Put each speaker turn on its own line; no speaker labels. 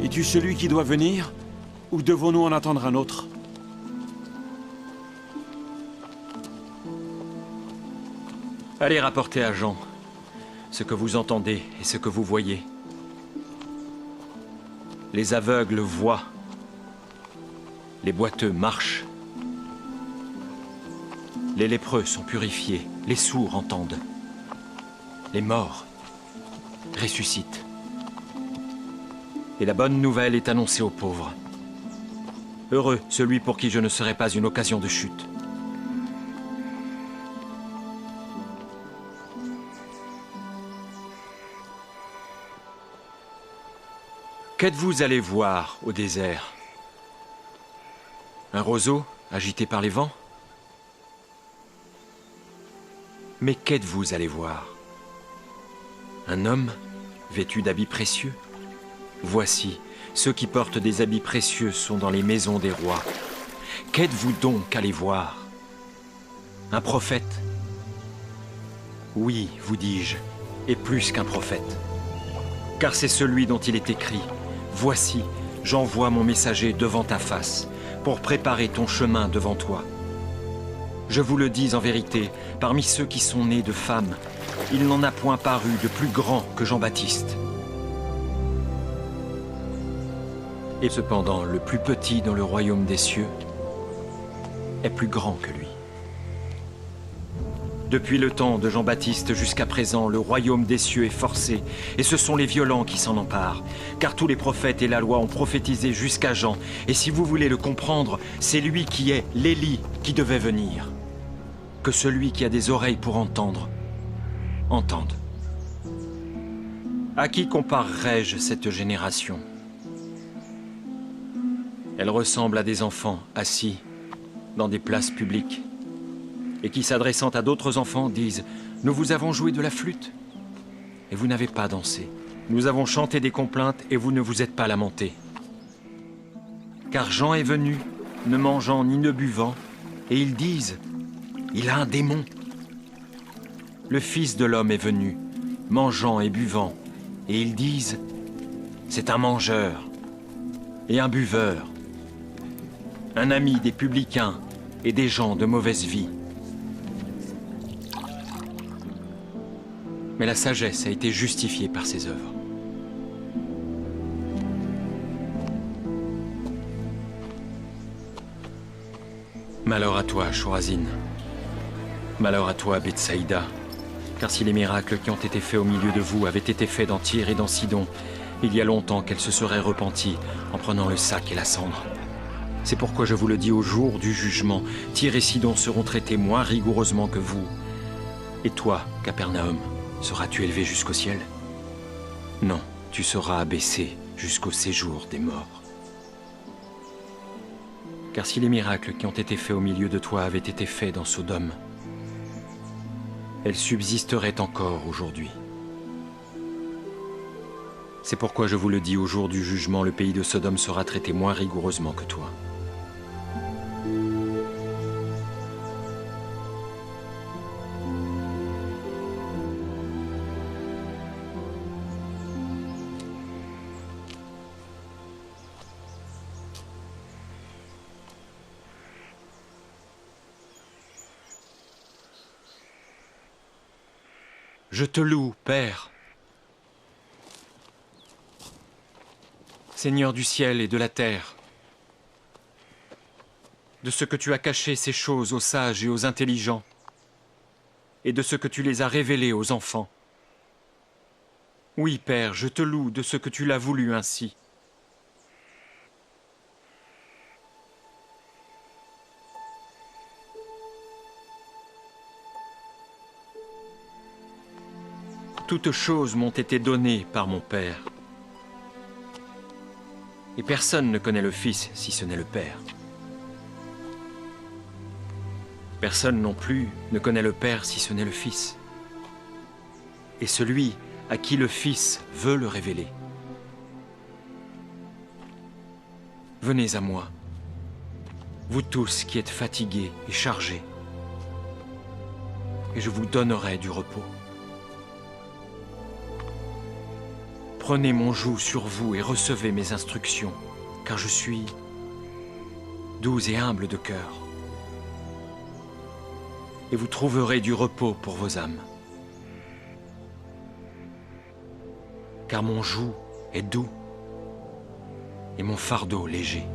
Es-tu celui qui doit venir? Ou devons-nous en attendre un autre?
Allez rapporter à Jean ce que vous entendez et ce que vous voyez. Les aveugles voient. Les boiteux marchent. Les lépreux sont purifiés. Les sourds entendent. Les morts ressuscitent. Et la bonne nouvelle est annoncée aux pauvres. Heureux celui pour qui je ne serai pas une occasion de chute. Qu'êtes-vous allé voir au désert? Un roseau agité par les vents? Mais qu'êtes-vous allé voir? Un homme vêtu d'habits précieux? Voici, ceux qui portent des habits précieux sont dans les maisons des rois. Qu'êtes-vous donc allé voir? Un prophète? Oui, vous dis-je, et plus qu'un prophète. Car c'est celui dont il est écrit: voici, j'envoie mon messager devant ta face, pour préparer ton chemin devant toi. Je vous le dis en vérité, parmi ceux qui sont nés de femmes, il n'en a point paru de plus grand que Jean-Baptiste. Et cependant, le plus petit dans le royaume des cieux est plus grand que lui. Depuis le temps de Jean-Baptiste jusqu'à présent, le royaume des cieux est forcé, et ce sont les violents qui s'en emparent. Car tous les prophètes et la loi ont prophétisé jusqu'à Jean, et si vous voulez le comprendre, c'est lui qui est l'Élie qui devait venir. Que celui qui a des oreilles pour entendre, entende. À qui comparerai-je cette génération? Elle ressemble à des enfants assis dans des places publiques, et qui, s'adressant à d'autres enfants, disent « Nous vous avons joué de la flûte, et vous n'avez pas dansé. Nous avons chanté des complaintes, et vous ne vous êtes pas lamentés. Car Jean est venu, ne mangeant ni ne buvant, et ils disent « Il a un démon. » Le Fils de l'homme est venu, mangeant et buvant, et ils disent « C'est un mangeur et un buveur, un ami des publicains et des gens de mauvaise vie. » Mais la sagesse a été justifiée par ses œuvres. Malheur à toi, Chorazine. Malheur à toi, Bethsaïda. Car si les miracles qui ont été faits au milieu de vous avaient été faits dans Tyr et dans Sidon, il y a longtemps qu'elles se seraient repenties en prenant le sac et la cendre. C'est pourquoi je vous le dis au jour du jugement, Tyr et Sidon seront traités moins rigoureusement que vous. Et toi, Capernaum, seras-tu élevé jusqu'au ciel? Non, tu seras abaissé jusqu'au séjour des morts. Car si les miracles qui ont été faits au milieu de toi avaient été faits dans Sodome, elles subsisteraient encore aujourd'hui. C'est pourquoi je vous le dis, au jour du jugement, le pays de Sodome sera traité moins rigoureusement que toi. Je te loue, Père, Seigneur du ciel et de la terre, de ce que tu as caché ces choses aux sages et aux intelligents, et de ce que tu les as révélées aux enfants. Oui, Père, je te loue de ce que tu l'as voulu ainsi. Toutes choses m'ont été données par mon Père. Et personne ne connaît le Fils si ce n'est le Père. Personne non plus ne connaît le Père si ce n'est le Fils. Et celui à qui le Fils veut le révéler. Venez à moi, vous tous qui êtes fatigués et chargés, et je vous donnerai du repos. Prenez mon joug sur vous et recevez mes instructions, car je suis doux et humble de cœur. Et vous trouverez du repos pour vos âmes. Car mon joug est doux et mon fardeau léger.